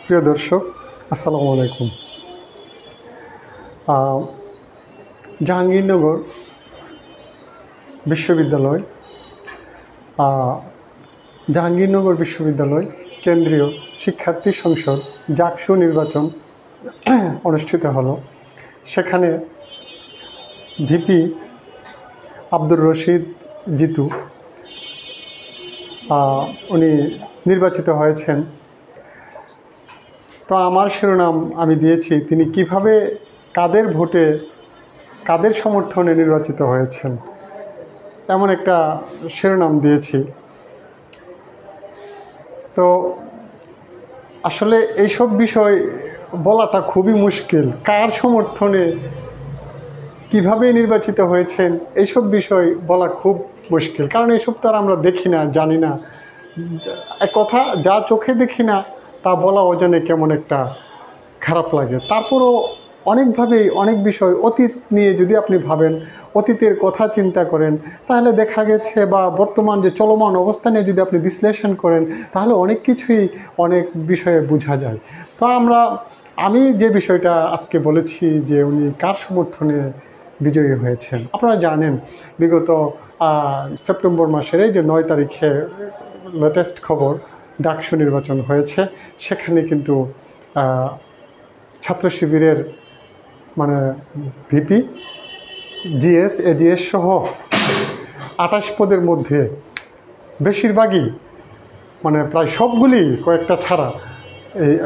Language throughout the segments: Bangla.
প্রিয় দর্শক, আসসালামু আলাইকুম। জাহাঙ্গীরনগর বিশ্ববিদ্যালয় জাহাঙ্গীরনগর বিশ্ববিদ্যালয় কেন্দ্রীয় শিক্ষার্থী সংসদ জাকসু নির্বাচন অনুষ্ঠিত হলো। সেখানে ভিপি আব্দুর রশিদ জিতু উনি নির্বাচিত হয়েছেন। তো আমার শিরোনাম আমি দিয়েছি, তিনি কিভাবে কাদের ভোটে কাদের সমর্থনে নির্বাচিত হয়েছেন, এমন একটা শিরোনাম দিয়েছি। তো আসলে এইসব বিষয় বলাটা খুবই মুশকিল। কার সমর্থনে কিভাবে নির্বাচিত হয়েছেন এইসব বিষয় বলা খুব মুশকিল, কারণ এইসব তো আর আমরা দেখি না, জানি না। এক কথা, যা চোখে দেখি না তা বলা ওজনে কেমন একটা খারাপ লাগে। তারপরও অনেকভাবেই অনেক বিষয় অতীত নিয়ে যদি আপনি ভাবেন, অতীতের কথা চিন্তা করেন, তাহলে দেখা গেছে, বা বর্তমান যে চলমান অবস্থা নিয়ে যদি আপনি বিশ্লেষণ করেন, তাহলে অনেক কিছুই অনেক বিষয়ে বোঝা যায়। তো আমি যে বিষয়টা আজকে বলেছি যে উনি কার সমর্থনে বিজয়ী হয়েছেন, আপনারা জানেন বিগত সেপ্টেম্বর মাসের এই যে 9 তারিখে লেটেস্ট খবর, ডাকসু নির্বাচন হয়েছে। সেখানে কিন্তু ছাত্র শিবিরের মানে ভিপি, জিএস, এজিএস সহ 28 পদের মধ্যে বেশিরভাগই, মানে প্রায় সবগুলি, কয়েকটা ছাড়া,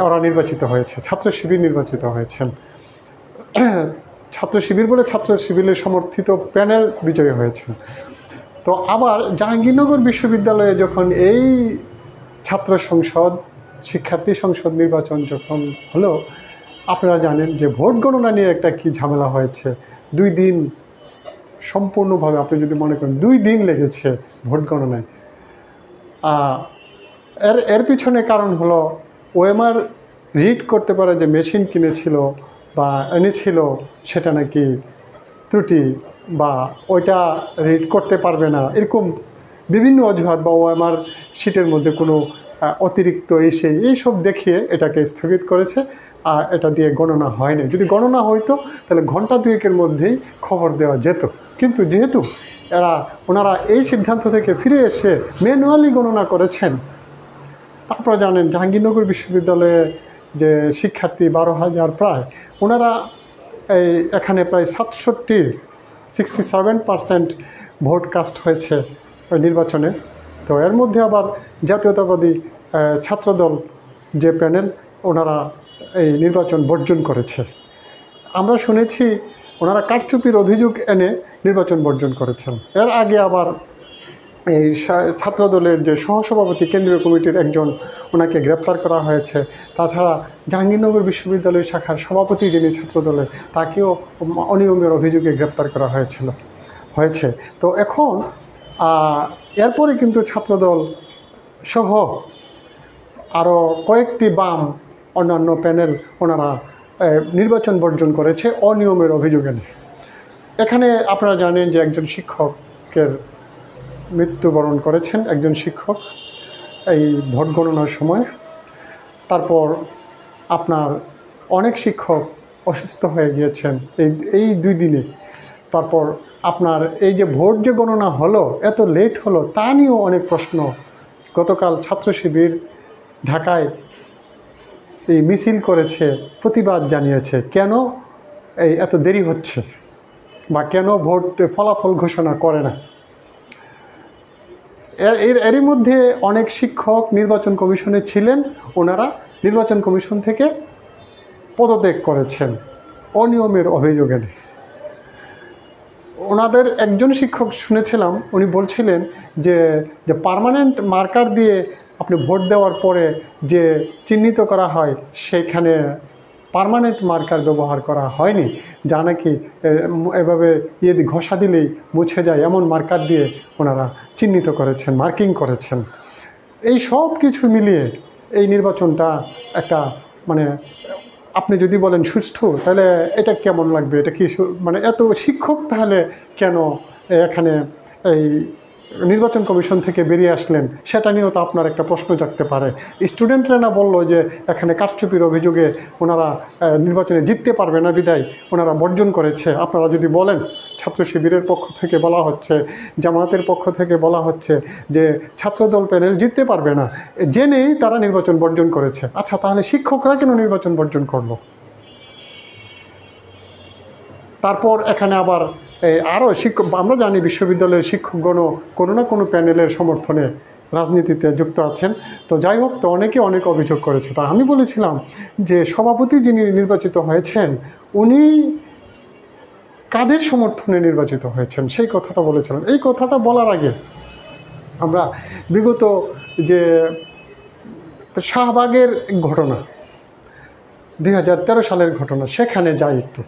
ওরা নির্বাচিত হয়েছে, ছাত্র শিবির নির্বাচিত হয়েছেন। ছাত্র শিবির বলে ছাত্র শিবিরের সমর্থিত প্যানেল বিজয়ী হয়েছেন। তো আবার জাহাঙ্গীরনগর বিশ্ববিদ্যালয়ে যখন এই ছাত্র সংসদ, শিক্ষার্থী সংসদ নির্বাচন যখন হলো, আপনারা জানেন যে ভোট গণনা নিয়ে একটা কি ঝামেলা হয়েছে। 2 দিন সম্পূর্ণভাবে, আপনি যদি মনে করেন 2 দিন লেগেছে ভোট গণনায়। এর পিছনে কারণ হলো ওএমআর রিড করতে পারে যে মেশিন কিনেছিল বা এনেছিল, সেটা নাকি ত্রুটি, বা ওইটা রিড করতে পারবে না, এরকম বিভিন্ন অজুহাত, বা ওএমআর শিটের মধ্যে কোনো অতিরিক্ত এইসব দেখিয়ে এটাকে স্থগিত করেছে। আর এটা দিয়ে গণনা হয়নি। যদি গণনা হইতো তাহলে ঘন্টা 2-এর মধ্যেই খবর দেওয়া যেত। কিন্তু যেহেতু ওনারা এই সিদ্ধান্ত থেকে ফিরে এসে ম্যানুয়ালি গণনা করেছেন, তারপর জানেন জাহাঙ্গীরনগর বিশ্ববিদ্যালয়ে যে শিক্ষার্থী 12,000 প্রায়, ওনারা এখানে প্রায় 67% ভোট কাস্ট হয়েছে ওই নির্বাচনে। তো এর মধ্যে আবার জাতীয়তাবাদী ছাত্রদল যে প্যানেল, ওনারা এই নির্বাচন বর্জন করেছে। আমরা শুনেছি ওনারা কারচুপির অভিযোগ এনে নির্বাচন বর্জন করেছেন। এর আগে আবার এই ছাত্রদলের যে সহসভাপতি, কেন্দ্রীয় কমিটির একজন, ওনাকে গ্রেপ্তার করা হয়েছে। তাছাড়া জাহাঙ্গীরনগর বিশ্ববিদ্যালয় শাখার সভাপতি যিনি ছাত্রদলের, তাকেও অনিয়মের অভিযোগে গ্রেপ্তার করা হয়েছে। তো এখন এরপরে কিন্তু ছাত্রদল সহ আরও কয়েকটি বাম অন্যান্য প্যানেল, ওনারা নির্বাচন বর্জন করেছে অনিয়মের অভিযোগে। এখানে আপনারা জানেন যে একজন শিক্ষকের মৃত্যুবরণ করেছেন, একজন শিক্ষক এই ভোট গণনার সময়। তারপর আপনার অনেক শিক্ষক অসুস্থ হয়ে গিয়েছেন এই 2 দিনে। তারপর আপনার এই যে ভোট যে গণনা হলো, এত লেট হলো, তা নিয়েও অনেক প্রশ্ন। গতকাল ছাত্র শিবির ঢাকায় এই মিছিল করেছে, প্রতিবাদ জানিয়েছে, কেন এত দেরি হচ্ছে, বা কেন ভোট ফলাফল ঘোষণা করে না। এরই মধ্যে অনেক শিক্ষক নির্বাচন কমিশনে ছিলেন, ওনারা নির্বাচন কমিশন থেকে পদত্যাগ করেছেন অনিয়মের অভিযোগে। ওনাদের একজন শিক্ষক শুনেছিলাম, উনি বলছিলেন যে পার্মানেন্ট মার্কার দিয়ে আপনি ভোট দেওয়ার পরে যে চিহ্নিত করা হয়, সেইখানে পার্মানেন্ট মার্কার ব্যবহার করা হয়নি, যা নাকি এভাবে ঘষা দিলেই মুছে যায়, এমন মার্কার দিয়ে ওনারা চিহ্নিত করেছেন, মার্কিং করেছেন। এই সব কিছু মিলিয়ে এই নির্বাচনটা একটা, মানে আপনি যদি বলেন সুষ্ঠু, তাহলে এটা কেমন লাগবে? এটা কি মানে এত শিক্ষক তাহলে কেন এখানে এই নির্বাচন কমিশন থেকে বেরিয়ে আসলেন, সেটা নিয়েও তো আপনার একটা প্রশ্ন জাগতে পারে। স্টুডেন্টরা না বললো যে এখানে কারচুপির অভিযোগে ওনারা নির্বাচনে জিততে পারবে না, বিদায় ওনারা বর্জন করেছে। আপনারা যদি বলেন ছাত্র শিবিরের পক্ষ থেকে বলা হচ্ছে, জামায়াতের পক্ষ থেকে বলা হচ্ছে যে ছাত্রদল প্যানেল জিততে পারবে না, জেনেই তারা নির্বাচন বর্জন করেছে। আচ্ছা, তাহলে শিক্ষকরা কেন নির্বাচন বর্জন করলো? তারপর এখানে আবার আরও শিক্ষক, আমরা জানি বিশ্ববিদ্যালয়ের শিক্ষকগণও কোনো না কোনো প্যানেলের সমর্থনে রাজনীতিতে যুক্ত আছেন। তো যাই হোক, তো অনেকে অনেক অভিযোগ করেছে। তা আমি বলেছিলাম যে সভাপতি যিনি নির্বাচিত হয়েছেন উনি কাদের সমর্থনে নির্বাচিত হয়েছেন সেই কথাটা বলেছিলাম। এই কথাটা বলার আগে আমরা বিগত যে শাহবাগের ঘটনা, 2013 সালের ঘটনা, সেখানে যাই একটু।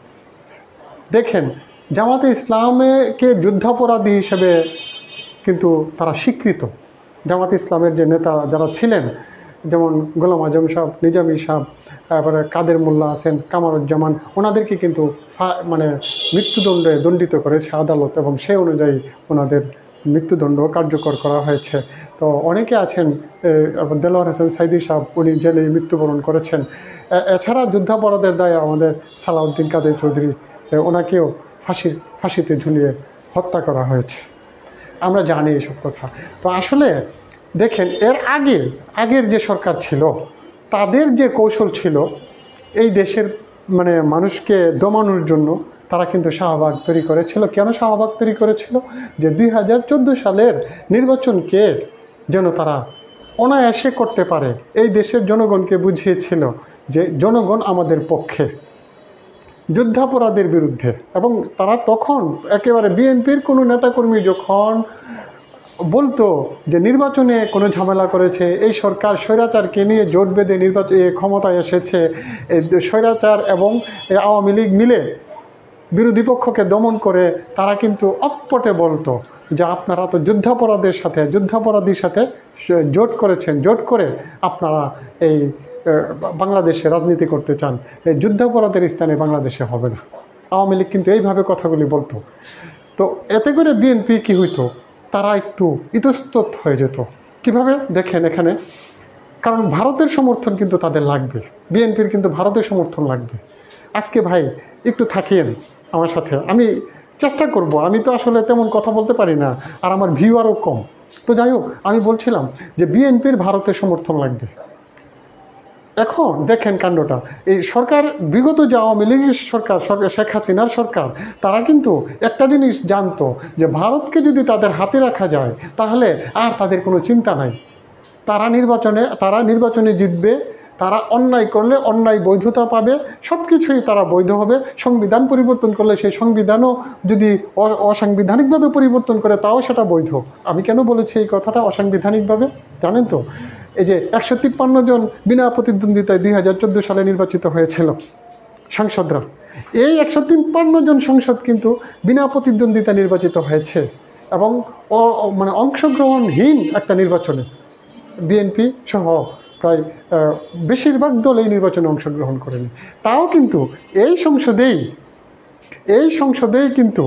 দেখেন, জামাতে ইসলামকে যুদ্ধাপরাধী হিসেবে কিন্তু তারা স্বীকৃত। জামাতে ইসলামের যে নেতা যারা ছিলেন, যেমন গোলাম আজম সাহেব, নিজামী সাহেব, তারপরে কাদের মোল্লা আছেন, কামারুজ্জামান, ওনাদেরকে কিন্তু মানে মৃত্যুদণ্ডে দণ্ডিত করেছে আদালত, এবং সেই অনুযায়ী ওনাদের মৃত্যুদণ্ড কার্যকর করা হয়েছে। তো অনেকে আছেন, দেলোয়ার হোসেন সাইদি সাহেব, উনি জেলে মৃত্যুবরণ করেছেন। এছাড়া যুদ্ধাপরাধের দায়ে আমাদের সালাউদ্দিন কাদের চৌধুরী, ওনাকেও ফাঁসিতে ঝুলিয়ে হত্যা করা হয়েছে। আমরা জানি এসব কথা। তো আসলে দেখেন, এর আগের যে সরকার ছিল তাদের যে কৌশল ছিল এই দেশের মানে মানুষকে দমানোর জন্য, তারা কিন্তু শাহবাগ তৈরি করেছিল। কেন শাহবাগ তৈরি করেছিল? যে 2014 সালের নির্বাচনকে যেন তারা অনায়াসে করতে পারে। এই দেশের জনগণকে বুঝিয়েছিল যে জনগণ আমাদের পক্ষে, যুদ্ধাপরাধের বিরুদ্ধে। এবং তারা তখন একেবারে বিএনপির কোনো নেতাকর্মী যখন বলতো যে নির্বাচনে কোনো ঝামেলা করেছে, এই সরকার স্বৈরাচারকে নিয়ে জোট বেঁধে ক্ষমতায় এসেছে, স্বৈরাচার এবং আওয়ামী লীগ মিলে বিরোধী পক্ষকে দমন করে, তারা কিন্তু অকপটে বলতো যে আপনারা তো যুদ্ধাপরাধীর সাথে জোট করেছেন, জোট করে আপনারা এই বাংলাদেশে রাজনীতি করতে চান, এই যুদ্ধাপরাধের স্থানে বাংলাদেশে হবে না। আওয়ামী লীগ কিন্তু এইভাবে কথাগুলি বলতো। তো এতে করে বিএনপি কি হইতো, তারা একটু ইতস্তত হয়ে যেত। কিভাবে? দেখেন এখানে, কারণ ভারতের সমর্থন কিন্তু তাদের লাগবে, বিএনপির কিন্তু ভারতের সমর্থন লাগবে। আজকে ভাই একটু থাকিয়েন আমার সাথে, আমি চেষ্টা করব। আমি তো আসলে তেমন কথা বলতে পারি না, আর আমার ভিউয়ারও কম। তো যাই হোক, আমি বলছিলাম যে বিএনপির ভারতের সমর্থন লাগবে। এখন দেখেন কাণ্ডটা, এই সরকার, বিগত যে আওয়ামী লীগের সরকার, শেখ হাসিনার সরকার, তারা কিন্তু একটা জিনিস জানতো যে ভারতকে যদি তাদের হাতে রাখা যায় তাহলে আর তাদের কোনো চিন্তা নাই। তারা নির্বাচনে জিতবে, তারা অন্যায় করলে অন্যায় বৈধতা পাবে, সব কিছুই তারা বৈধ হবে। সংবিধান পরিবর্তন করলে সেই সংবিধানও যদি অসাংবিধানিকভাবে পরিবর্তন করে তাও সেটা বৈধ। আমি কেন বলেছি এই কথাটা অসাংবিধানিকভাবে জানেন তো? এই যে 153 জন বিনা প্রতিদ্বন্দ্বিতায় 2014 সালে নির্বাচিত হয়েছিল সাংসদরা, এই 153 জন সংসদ কিন্তু বিনা প্রতিদ্বন্দ্বিতা নির্বাচিত হয়েছে, এবং মানে অংশগ্রহণহীন একটা নির্বাচনে বিএনপি সহ প্রায় বেশিরভাগ দল এই নির্বাচনে অংশগ্রহণ করেনি। তাও কিন্তু এই সংসদেই কিন্তু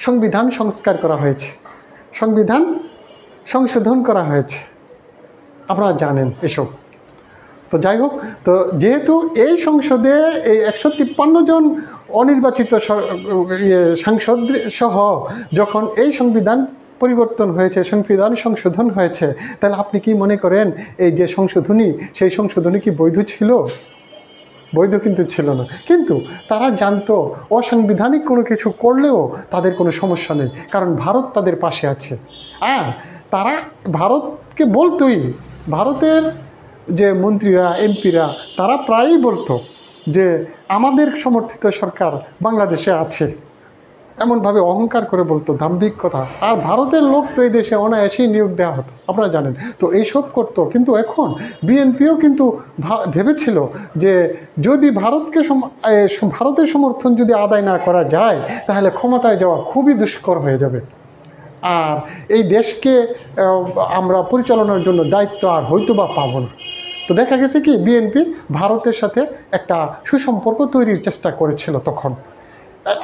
সংবিধান সংস্কার করা হয়েছে, সংবিধান সংশোধন করা হয়েছে। আপনারা জানেন এসব। তো যাই হোক, তো যেহেতু এই সংসদে এই 153 জন অনির্বাচিত সাংসদ সহ যখন এই সংবিধান পরিবর্তন হয়েছে, সংবিধান সংশোধন হয়েছে, তাহলে আপনি কি মনে করেন এই যে সংশোধনী, সেই সংশোধনী কি বৈধ ছিল? বৈধ কিন্তু ছিল না। কিন্তু তারা জানতো অসাংবিধানিক কোনো কিছু করলেও তাদের কোনো সমস্যা নেই, কারণ ভারত তাদের পাশে আছে। আর তারা ভারতকে বলতোই, ভারতের যে মন্ত্রীরা, এমপিরা, তারা প্রায়ই বলতো যে আমাদের সমর্থিত সরকার বাংলাদেশে আছে, এমনভাবে অহংকার করে বলতো, দাম্ভিক কথা। আর ভারতের লোক তো এই দেশে অনায়াসেই নিয়োগ দেওয়া হতো, আপনারা জানেন। তো এইসব করতো। কিন্তু এখন বিএনপিও কিন্তু ভেবেছিল যে যদি ভারতের সমর্থন যদি আদায় না করা যায় তাহলে ক্ষমতায় যাওয়া খুবই দুষ্কর হয়ে যাবে, আর এই দেশকে আমরা পরিচালনার জন্য দায়িত্ব আর হয়তো বা পাবো না। তো দেখা গেছে কি বিএনপি ভারতের সাথে একটা সুসম্পর্ক তৈরির চেষ্টা করেছিল তখন।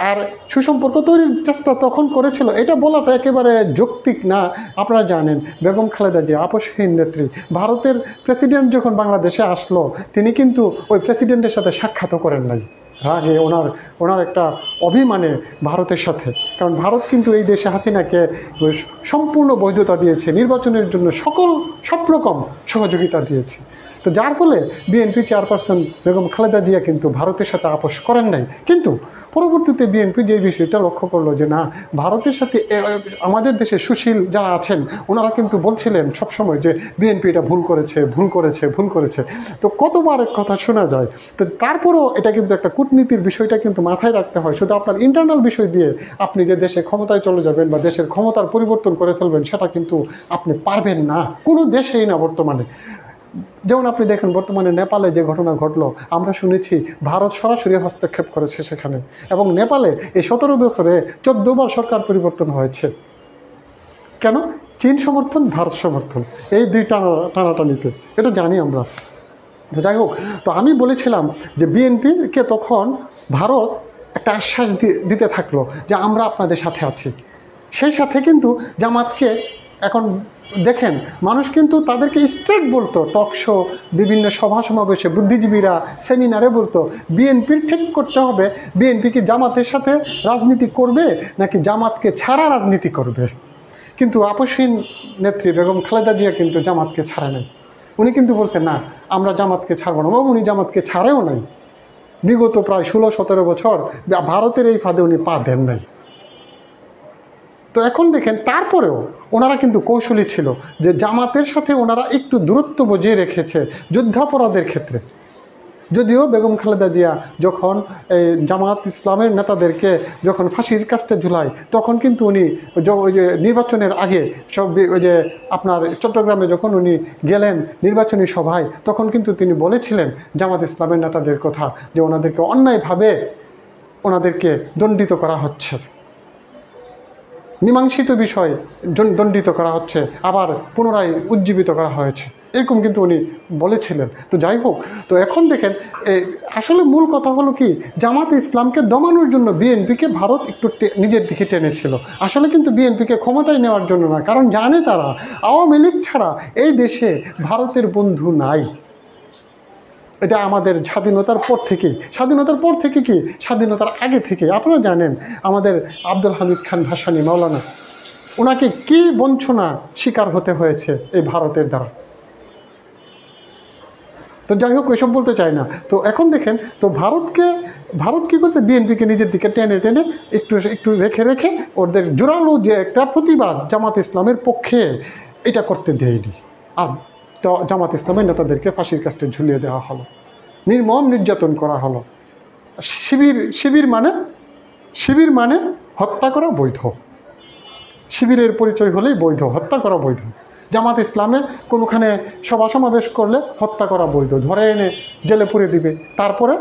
আর সুসম্পর্ক তৈরির চেষ্টা তখন করেছিল, এটা বলাটা একেবারে যৌক্তিক না। আপনারা জানেন বেগম খালেদা জিয়া আপসহীন নেত্রী, ভারতের প্রেসিডেন্ট যখন বাংলাদেশে আসলো তিনি কিন্তু ওই প্রেসিডেন্টের সাথে সাক্ষাৎও করেন নাই, রাগে ওনার একটা অভিমানে ভারতের সাথে। কারণ ভারত কিন্তু এই দেশে হাসিনাকে সম্পূর্ণ বৈধতা দিয়েছে, নির্বাচনের জন্য সব রকম সহযোগিতা দিয়েছে। তো যার ফলে বিএনপি চেয়ারপারসন বেগম খালেদা জিয়া কিন্তু ভারতের সাথে আপোষ করেন নাই। কিন্তু পরবর্তীতে বিএনপি যে বিষয়টা লক্ষ্য করলো যে না, ভারতের সাথে আমাদের দেশে সুশীল যারা আছেন ওনারা কিন্তু বলছিলেন সবসময় যে বিএনপি এটা ভুল করেছে। তো কতবার এক কথা শোনা যায়। তো তারপরেও এটা কিন্তু একটা কূটনীতির বিষয়টা কিন্তু মাথায় রাখতে হয়। শুধু আপনার ইন্টারনাল বিষয় দিয়ে আপনি যে দেশে ক্ষমতায় চলে যাবেন বা দেশের ক্ষমতার পরিবর্তন করে ফেলবেন সেটা কিন্তু আপনি পারবেন না, কোনো দেশেই না বর্তমানে। যেমন আপনি দেখেন বর্তমানে নেপালে যে ঘটনা ঘটলো, আমরা শুনেছি ভারত সরাসরি হস্তক্ষেপ করেছে সেখানে, এবং নেপালে এই 17 বছরে 14 বার সরকার পরিবর্তন হয়েছে। কেন? চীন সমর্থন, ভারত সমর্থন, এই দুই টানাটানিতে, এটা জানি আমরা। তো যাই হোক, তো আমি বলেছিলাম যে বিএনপিকে তখন ভারত একটা আশ্বাস দিতে থাকলো যে আমরা আপনাদের সাথে আছি। সেই সাথে কিন্তু জামাতকে এখন দেখেন মানুষ কিন্তু তাদেরকে স্ট্রেট বলতো, টক শো, বিভিন্ন সভা সমাবেশে, বুদ্ধিজীবীরা সেমিনারে বলতো বিএনপির ঠিক করতে হবে বিএনপি কি জামাতের সাথে রাজনীতি করবে নাকি জামাতকে ছাড়া রাজনীতি করবে। কিন্তু আপসহীন নেত্রী বেগম খালেদা জিয়া কিন্তু জামাতকে ছাড়ে নাই। উনি কিন্তু বলছেন না আমরা জামাতকে ছাড়বো না, এবং উনি জামাতকে ছাড়েও নাই। বিগত প্রায় 16-17 বছর ভারতের এই ফাঁদে উনি পা দেন নাই। তো এখন দেখেন তারপরেও ওনারা কিন্তু কৌশলী ছিল যে জামাতের সাথে ওনারা একটু দূরত্ব বজিয়ে রেখেছে যুদ্ধাপরাধের ক্ষেত্রে। যদিও বেগম খালেদা জিয়া যখন এই জামাত ইসলামের নেতাদেরকে যখন ফাঁসির কাস্টে ঝুলায় তখন কিন্তু উনি ওই যে নির্বাচনের আগে ওই যে আপনার চট্টগ্রামে যখন উনি গেলেন নির্বাচনী সভায়, তখন কিন্তু তিনি বলেছিলেন জামাত ইসলামের নেতাদের কথা যে ওনাদেরকে অন্যায়ভাবে ওনাদেরকে দণ্ডিত করা হচ্ছে, মীমাংসিত বিষয় দণ্ডিত করা হচ্ছে, আবার পুনরায় উজ্জীবিত করা হয়েছে, এরকম কিন্তু উনি বলেছিলেন। তো যাই হোক, তো এখন দেখেন আসলে মূল কথা হলো কি, জামাতে ইসলামকে দমানোর জন্য বিএনপিকে ভারত একটু নিজের দিকে টেনেছিল, আসলে কিন্তু বিএনপিকে ক্ষমতায় নেওয়ার জন্য না। কারণ জানে তারা আওয়ামী লীগ ছাড়া এই দেশে ভারতের বন্ধু নাই। এটা আমাদের স্বাধীনতার পর থেকে কি স্বাধীনতার আগে থেকে আপনারা জানেন আমাদের আব্দুল হামিদ খান ভাসানী মাওলানা, ওনাকে কি বঞ্চনা শিকার হতে হয়েছে এই ভারতের দ্বারা। তো যাই হোক, এসব বলতে চাই না। তো এখন দেখেন, তো ভারত কী করছে, বিএনপিকে নিজের দিকে টেনে টেনে একটু রেখে ওদের জোরালো যে একটা প্রতিবাদ জামাত ইসলামের পক্ষে এটা করতে দেয়নি। আর তো জামাত ইসলামের নেতাদেরকে ফাঁসির কাস্টে ঝুলিয়ে দেওয়া হলো, নির্মম নির্যাতন করা হলো। শিবির মানে হত্যা করা বৈধ, শিবিরের পরিচয় হলেই বৈধ, হত্যা করা বৈধ। জামাত ইসলামে কোনোখানে সভা সমাবেশ করলে হত্যা করা বৈধ, ধরে এনে জেলে পুরে দিবে, তারপরে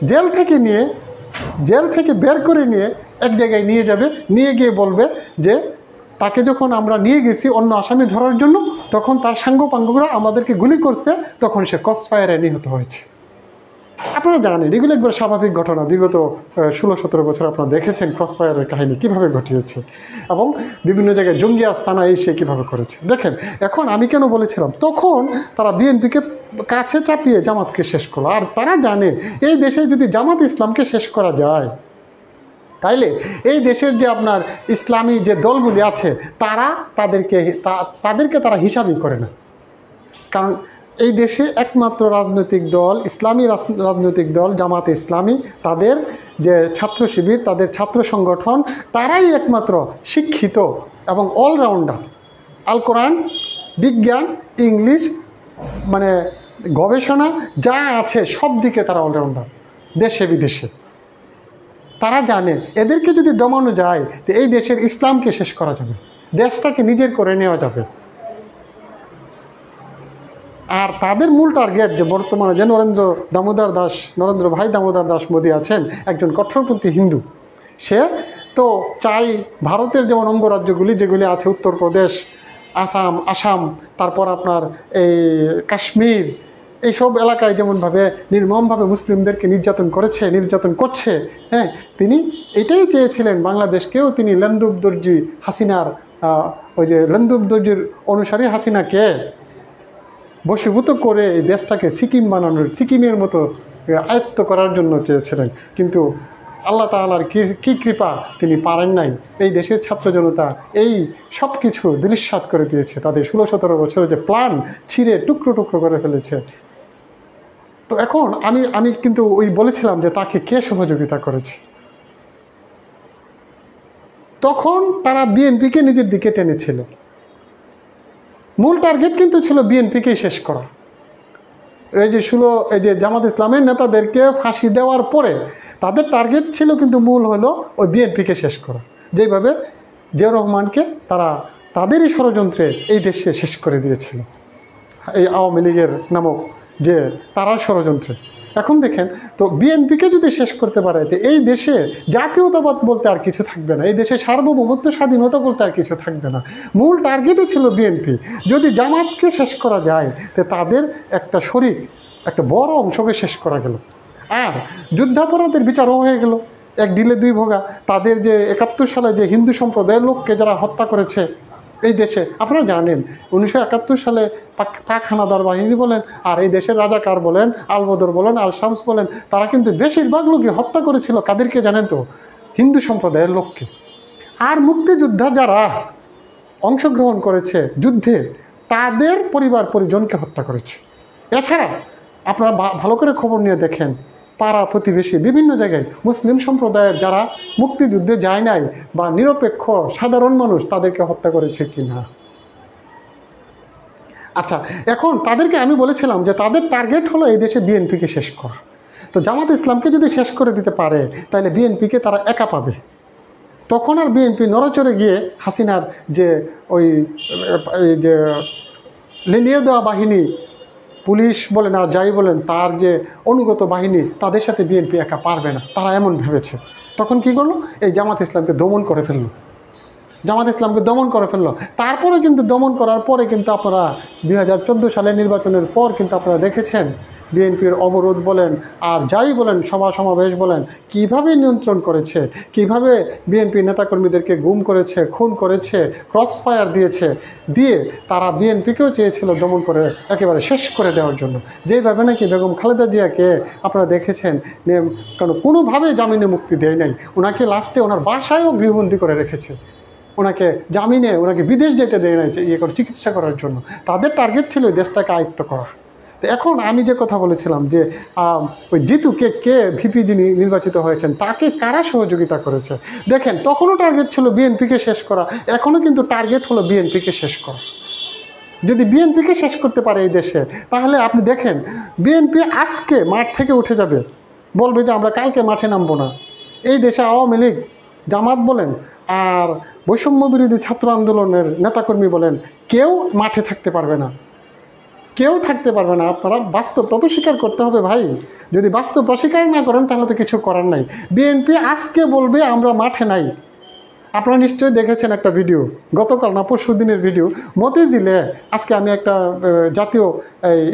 জেল থেকে বের করে নিয়ে এক জায়গায় নিয়ে যাবে, নিয়ে গিয়ে বলবে যে তাকে যখন আমরা নিয়ে গেছি অন্য আসামি ধরার জন্য তখন তার সাঙ্গপাঙ্গরা আমাদেরকে গুলি করছে, তখন সে ক্রসফায়ারে নিহত হয়েছে। আপনারা জানেন এগুলো একবার স্বাভাবিক ঘটনা, বিগত 16-17 বছর আপনারা দেখেছেন ক্রসফায়ারের কাহিনী কীভাবে ঘটিয়েছে, এবং বিভিন্ন জায়গায় জঙ্গি আস্তানা এসে কীভাবে করেছে। দেখেন এখন আমি কেন বলেছিলাম, তখন তারা বিএনপিকে কাছে চাপিয়ে জামাতকে শেষ করলো। আর তারা জানে এই দেশে যদি জামাত ইসলামকে শেষ করা যায় তাইলে এই দেশের যে আপনার ইসলামী যে দলগুলি আছে তাদেরকে তারা হিসাবই করে না। কারণ এই দেশে একমাত্র রাজনৈতিক দল, ইসলামী রাজনৈতিক দল জামাতে ইসলামী, তাদের যে ছাত্র শিবির, তাদের ছাত্র সংগঠন, তারাই একমাত্র শিক্ষিত এবং অলরাউন্ডার। আল কোরআন, বিজ্ঞান, ইংলিশ, মানে গবেষণা যা আছে সব দিকে তারা অলরাউন্ডার, দেশে বিদেশে। তারা জানে এদেরকে যদি দমানো যায় তো এই দেশের ইসলামকে শেষ করা যাবে, দেশটাকে নিজের করে নেওয়া যাবে। আর তাদের মূল টার্গেট যে বর্তমানে যে নরেন্দ্র ভাই দামোদর দাস মোদী আছেন, একজন কট্টরপন্থী হিন্দু, সে তো চাই ভারতের যেমন অঙ্গরাজ্যগুলি যেগুলি আছে, উত্তরপ্রদেশ, আসাম, তারপর আপনার এই কাশ্মীর, এইসব এলাকায় যেমনভাবে নির্মমভাবে মুসলিমদেরকে নির্যাতন করছে, হ্যাঁ, তিনি এটাই চেয়েছিলেন বাংলাদেশকেও তিনি লেন্দুব দর্জি হাসিনার ওই যে লেন্দুব দর্জির অনুসারী হাসিনাকে বশীভূত করে এই দেশটাকে সিকিমের মতো আয়ত্ত করার জন্য চেয়েছিলেন। কিন্তু আল্লাহ তাআলার কি কৃপা, তিনি পারেন নাই। এই দেশের ছাত্র জনতা এই সব কিছু ধূলিসাৎ করে দিয়েছে, তাদের 16-17 বছরের যে প্ল্যান ছিঁড়ে টুকরো টুকরো করে ফেলেছে। তো এখন আমি কিন্তু ওই বলেছিলাম যে তাকে কে সহযোগিতা করেছে। তখন তারা বিএনপিকে নিজের দিকে টেনেছিল। মূল টার্গেট কিন্তু ছিল বিএনপিকেই শেষ করা। এই যে জামাত ইসলামের নেতাদেরকে ফাঁসি দেওয়ার পরে তাদের টার্গেট ছিল কিন্তু মূল হলো ওই বিএনপিকে শেষ করা। যেভাবে জিয়াউর রহমানকে তারা তাদেরই ষড়যন্ত্রে এই দেশে শেষ করে দিয়েছিল, এই আওয়ামী লীগের নামক যে তারা ষড়যন্ত্রে। এখন দেখেন তো বিএনপিকে যদি শেষ করতে পারে তো এই দেশে জাতীয়তাবাদ বলতে আর কিছু থাকবে না, এই দেশে সার্বভৌমত্ব স্বাধীনতা বলতে আর কিছু থাকবে না। মূল টার্গেটই ছিল বিএনপি। যদি জামাতকে শেষ করা যায় তো তাদের একটা বড় অংশকে শেষ করা গেল। আর যুদ্ধাপরাধের বিচারও হয়ে গেল, এক ঢিলে দুই ভোগা। তাদের যে 71 সালে যে হিন্দু সম্প্রদায়ের লোককে যারা হত্যা করেছে এই দেশে, আপনারা জানেন 1971 সালে পাক হানাদার বাহিনী বলেন আর এই দেশের রাজাকার বলেন, আলবদর বলেন, আল শামস বলেন, তারা কিন্তু বেশিরভাগ লোকই হত্যা করেছিল কাদেরকে জানেন তো? হিন্দু সম্প্রদায়ের লোককে। আর মুক্তিযোদ্ধা যারা অংশগ্রহণ করেছে যুদ্ধে তাদের পরিবার পরিজনকে হত্যা করেছে। এছাড়া আপনারা ভালো করে খবর নিয়ে দেখেন, পাড়া প্রতিবেশী বিভিন্ন জায়গায় মুসলিম সম্প্রদায়ের যারা মুক্তিযুদ্ধে যায় নাই বা নিরপেক্ষ সাধারণ মানুষ তাদেরকে হত্যা করেছে কিনা। আচ্ছা, এখন তাদেরকে আমি বলেছিলাম যে তাদের টার্গেট হলো এই দেশে বিএনপিকে শেষ করা। তো জামাত ইসলামকে যদি শেষ করে দিতে পারে তাহলে বিএনপিকে তারা একা পাবে। তখন আর বিএনপি নড়চড়ে গিয়ে হাসিনার যে যে লেলিয়ে দেওয়া বাহিনী, পুলিশ বলেন আর যাই বলেন, তার যে অনুগত বাহিনী, তাদের সাথে বিএনপি একা পারবে না, তারা এমন ভেবেছে। তখন কি করলো? এই জামাত ইসলামকে দমন করে ফেললো। তারপরে কিন্তু দমন করার পরে কিন্তু আপনারা 2014 সালের নির্বাচনের পর কিন্তু আপনারা দেখেছেন বিএনপির অবরোধ বলেন আর যাই বলেন, সমাবেশ বলেন, কিভাবে নিয়ন্ত্রণ করেছে, কিভাবে বিএনপি নেতাকর্মীদেরকে গুম করেছে, খুন করেছে, ক্রস ফায়ার দিয়ে তারা বিএনপিকেও চেয়েছিল দমন করে একেবারে শেষ করে দেওয়ার জন্য। যেইভাবে নাকি বেগম খালেদা জিয়াকে আপনারা দেখেছেন কোনোভাবে জামিনে মুক্তি দেয় নাই, ওনাকে লাস্টে ওনার বাসায়ও গৃহবন্দী করে রেখেছে, ওনাকে বিদেশ যেতে দেয় নাই চিকিৎসা করার জন্য। তাদের টার্গেট ছিল ওই দেশটাকে আয়ত্ত করা। তো এখন আমি যে কথা বলেছিলাম যে ওই জিতুকে কে ভিপি যিনি নির্বাচিত হয়েছেন তাকে কারা সহযোগিতা করেছে, দেখেন তখনও টার্গেট ছিল বিএনপিকে শেষ করা, এখনও কিন্তু টার্গেট হলো বিএনপিকে শেষ করা। যদি বিএনপিকে শেষ করতে পারে এই দেশে, তাহলে আপনি দেখেন বিএনপি আজকে মাঠ থেকে উঠে যাবে, বলবে যে আমরা কালকে মাঠে নামবো না। এই দেশে আওয়ামী লীগ, জামাত বলেন আর বৈষম্য বিরোধী ছাত্র আন্দোলনের নেতাকর্মী বলেন, কেউ মাঠে থাকতে পারবে না, আপনারা বাস্তবটা তো স্বীকার করতে হবে ভাই। যদি বাস্তব অস্বীকার না করেন তাহলে তো কিছু করার নাই। বিএনপি আজকে বলবে আমরা মাঠে নাই। আপনারা নিশ্চয়ই দেখেছেন একটা ভিডিও, গতকাল না পরশু দিনের ভিডিও, মতিঝিলে আজকে আমি একটা জাতীয়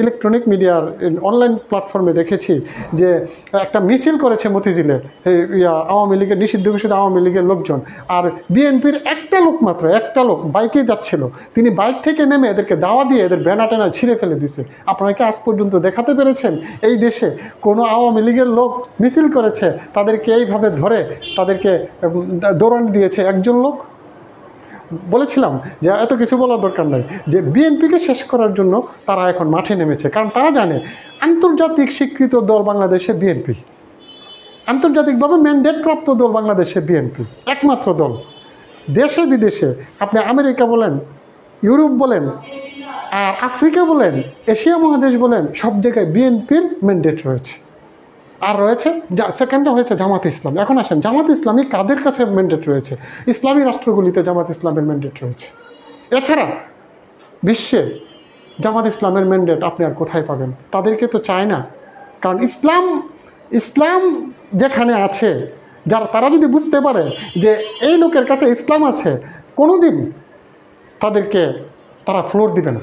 ইলেকট্রনিক মিডিয়ার অনলাইন প্ল্যাটফর্মে দেখেছি যে একটা মিছিল করেছে মতিঝিলে আওয়ামী লীগের নিষিদ্ধ ঘোষিত আওয়ামী লীগের লোকজন, আর বিএনপির একটা লোক বাইকে যাচ্ছিল, তিনি বাইক থেকে নেমে এদেরকে দাওয়া দিয়ে এদের ব্যানার ট্যানার ছিঁড়ে ফেলে দিছে। আপনারা কি আজ পর্যন্ত দেখাতে পেরেছেন এই দেশে কোনো আওয়ামী লীগের লোক মিছিল করেছে তাদেরকে এইভাবে ধরে তাদেরকে দৌড়ানি দিয়েছে একজন লোক? বলেছিলাম যে এত কিছু বলার দরকার নাই, যে বিএনপিকে শেষ করার জন্য তারা এখন মাঠে নেমেছে, কারণ তারা জানে আন্তর্জাতিক স্বীকৃত দল বাংলাদেশে বিএনপি, আন্তর্জাতিকভাবে ম্যান্ডেট প্রাপ্ত দল বাংলাদেশে বিএনপি একমাত্র দল। দেশে বিদেশে আপনি আমেরিকা বলেন, ইউরোপ বলেন, আর আফ্রিকা বলেন, এশিয়া মহাদেশ বলেন, সব জায়গায় বিএনপির ম্যান্ডেট রয়েছে। আর রয়েছে সেকেন্ডটা হয়েছে জামাত ইসলাম। এখন আসেন জামাত ইসলামী কাদের কাছে ম্যান্ডেট রয়েছে? ইসলামী রাষ্ট্রগুলিতে জামাত ইসলামের ম্যান্ডেট রয়েছে। এছাড়া বিশ্বে জামাত ইসলামের ম্যান্ডেট আপনি আর কোথায় পাবেন? তাদেরকে তো চায় না, কারণ ইসলাম যেখানে আছে, তারা যদি বুঝতে পারে যে এই লোকের কাছে ইসলাম আছে, কোনোদিন তারা ফ্লোর দিবে না।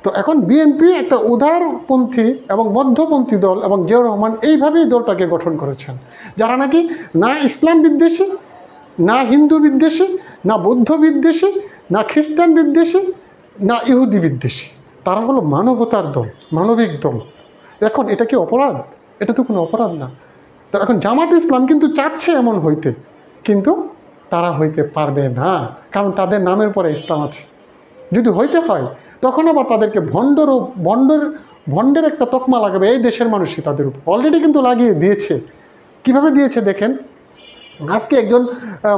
তো এখন বিএনপি একটা উদারপন্থী এবং মধ্যপন্থী দল, এবং জিয়াউর রহমান এইভাবেই দলটাকে গঠন করেছেন, যারা নাকি না ইসলাম বিদ্বেষী, না হিন্দু বিদ্বেষী, না বৌদ্ধ বিদ্বেষী, না খ্রিস্টান বিদ্বেষী, না ইহুদি বিদ্বেষী। তারা হলো মানবতার দল, মানবিক দল। এখন এটা কি অপরাধ? এটা তো কোনো অপরাধ না। তো এখন জামাত ইসলাম কিন্তু চাচ্ছে এমন হইতে, কিন্তু তারা হইতে পারবে না, কারণ তাদের নামের পরে ইসলাম আছে। যদি হইতে হয় তখন আবার তাদেরকে ভণ্ডের একটা তকমা লাগাবে এই দেশের মানুষই তাদের উপর। অলরেডি কিন্তু লাগিয়ে দিয়েছে। কিভাবে দিয়েছে দেখেন। আজকে একজন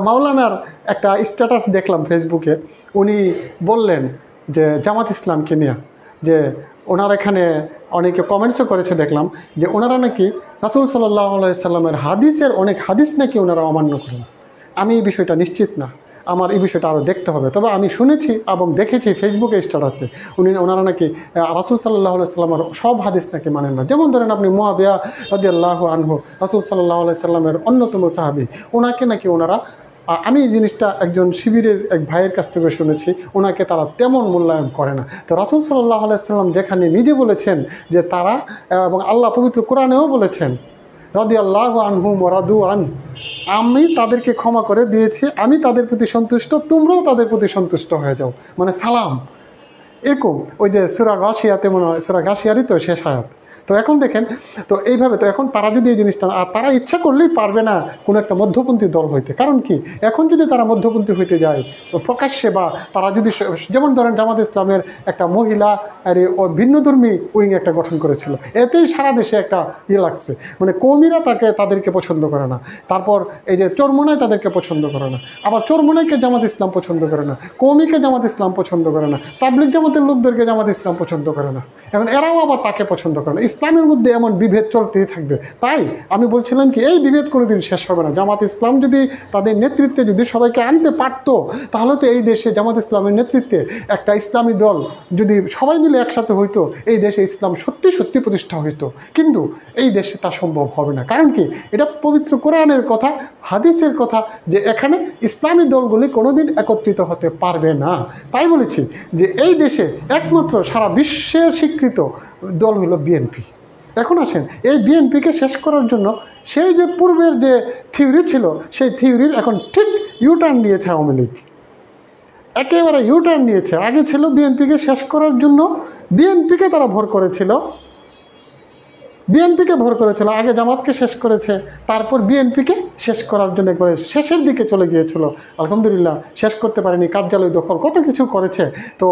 মাওলানার একটা স্ট্যাটাস দেখলাম ফেসবুকে, উনি বললেন যে জামাত ইসলামকে নিয়ে, যে ওনার এখানে অনেকে কমেন্টসও করেছে দেখলাম, যে ওনারা নাকি রাসূল সাল্লাল্লাহু আলাইহি সাল্লামের হাদিসের অনেক হাদিস নাকি ওনারা অমান্য করেন। আমি এই বিষয়টা নিশ্চিত না, আমার এই বিষয়টা আরও দেখতে হবে। তবে আমি শুনেছি এবং দেখেছি ফেসবুকে স্ট্যাটাসে ওনারা নাকি রাসূল সাল্লাল্লাহু আলাইহি সাল্লামের সব হাদিস নাকি মানেন না। যেমন ধরেন আপনি মুআবিয়া রাদিয়াল্লাহু আনহু, রাসূল সাল্লাল্লাহু আলাইহি সাল্লামের অন্যতম সাহাবী, ওনাকে নাকি ওনারা, আমি এই জিনিসটা একজন শিবিরের এক ভাইয়ের কাছ থেকে শুনেছি, ওনাকে তারা তেমন মূল্যায়ন করে না। তো রাসূল সাল্লাল্লাহু আলাইহি সাল্লাম যেখানে নিজে বলেছেন যে তারা, এবং আল্লাহ পবিত্র কোরআনেও বলেছেন রাদিয়াল্লাহু আনহুম ওয়া রাদু আন, আমি তাদেরকে ক্ষমা করে দিয়েছি, আমি তাদের প্রতি সন্তুষ্ট, তোমরাও তাদের প্রতি সন্তুষ্ট হয়ে যাও, মানে সালাম। এরকম ওই যে সূরা গাশিয়াতে মনে হয়, সূরা গাশিয়ারই তো শেষ আয়াত। তো এখন দেখেন, তো এইভাবে, তো এখন তারা যদি এই জিনিসটা, আর তারা ইচ্ছা করলেই পারবে না কোনো একটা মধ্যপন্থী দল হইতে। কারণ কি, এখন যদি তারা মধ্যপন্থী হইতে যায় প্রকাশ্যে, বা তারা যদি, যেমন ধরেন জামাত ইসলামের একটা মহিলা আর ভিন্নধর্মী উইং একটা গঠন করেছিল, এতেই সারা দেশে একটা লাগছে, মানে কৌমিরা তাদেরকে পছন্দ করে না। তারপর এই যে চরমোনাই তাদেরকে পছন্দ করে না, আবার চরমোনাইকে জামাত ইসলাম পছন্দ করে না, কৌমিকে জামাত ইসলাম পছন্দ করে না, তাবলিগ জামাতের লোকদেরকে জামাত ইসলাম পছন্দ করে না, এখন এরাও আবার তাকে পছন্দ করে না। ইসলামের মধ্যে এমন বিভেদ চলতেই থাকবে। তাই আমি বলছিলাম কি, এই বিভেদ কোনোদিন শেষ হবে না। জামাত ইসলাম যদি তাদের নেতৃত্বে যদি সবাইকে আনতে পারতো, তাহলে তো এই দেশে জামাত ইসলামের নেতৃত্বে একটা ইসলামী দল যদি সবাই মিলে একসাথে হইতো, এই দেশে ইসলাম সত্যি সত্যি প্রতিষ্ঠা হইতো। কিন্তু এই দেশে তা সম্ভব হবে না। কারণ কি, এটা পবিত্র কোরআনের কথা, হাদিসের কথা, যে এখানে ইসলামী দলগুলি কোনোদিন একত্রিত হতে পারবে না। তাই বলেছি যে এই দেশে একমাত্র সারা বিশ্বের স্বীকৃত দল হলো বিএনপি। এখন আসেন, এই বিএনপিকে শেষ করার জন্য সেই যে পূর্বের যে থিওরি ছিল, সেই থিওরির এখন ঠিক ইউটার্ন নিয়েছে আওয়ামী লীগ, একেবারে ইউটার্ন নিয়েছে। আগে ছিল বিএনপিকে শেষ করার জন্য বিএনপিকে তারা ভর করেছিল, আগে জামাতকে শেষ করেছে, তারপর বিএনপিকে শেষ করার জন্য একবারে শেষের দিকে চলে গিয়েছিল। আলহামদুলিল্লাহ শেষ করতে পারেনি, কার্যালয় দখল, কত কিছু করেছে। তো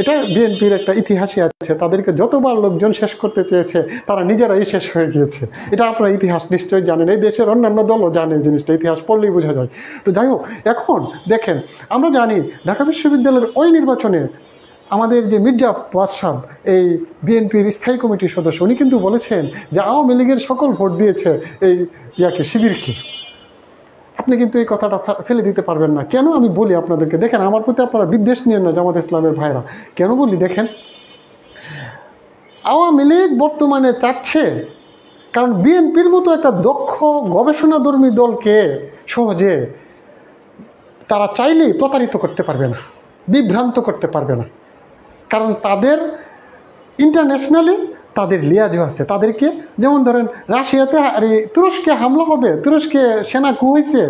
এটা বিএনপির একটা ইতিহাসই আছে, তাদেরকে যতবার লোকজন শেষ করতে চেয়েছে তারা নিজেরাই শেষ হয়ে গিয়েছে। এটা আপনারা ইতিহাস নিশ্চয়ই জানেন, এই দেশের অন্যান্য দলও জানে জিনিসটা, ইতিহাস পড়লেই বোঝা যায়। তো যাই হোক, এখন দেখেন, আমরা জানি ঢাকা বিশ্ববিদ্যালয়ের ওই নির্বাচনে আমাদের যে মির্জা ওয়াজ সাহেব, এই বিএনপির স্থায়ী কমিটির সদস্য, উনি কিন্তু বলেছেন যে আওয়ামী লীগের সকল ভোট দিয়েছে এই শিবিরকে। আপনি কিন্তু এই কথাটা ফেলে দিতে পারবেন না। কেন আমি বলি আপনাদেরকে, দেখেন, আমার প্রতি আপনারা বিদ্বেষ নিয়েন না জামাত ইসলামের ভাইরা, কেন বলি দেখেন, আওয়ামী লীগ বর্তমানে চাচ্ছে, কারণ বিএনপির মতো একটা দক্ষ গবেষণাধর্মী দলকে সহজে তারা চাইলেই প্রতারিত করতে পারবে না, বিভ্রান্ত করতে পারবে না। কারণ তাদের ইন্টারন্যাশনালি তাদের লিয়াজও আছে তাদেরকে। যেমন ধরেন রাশিয়াতে আর তুরস্কে হামলা হবে, তুরস্কে সেনা কু হয়েছে,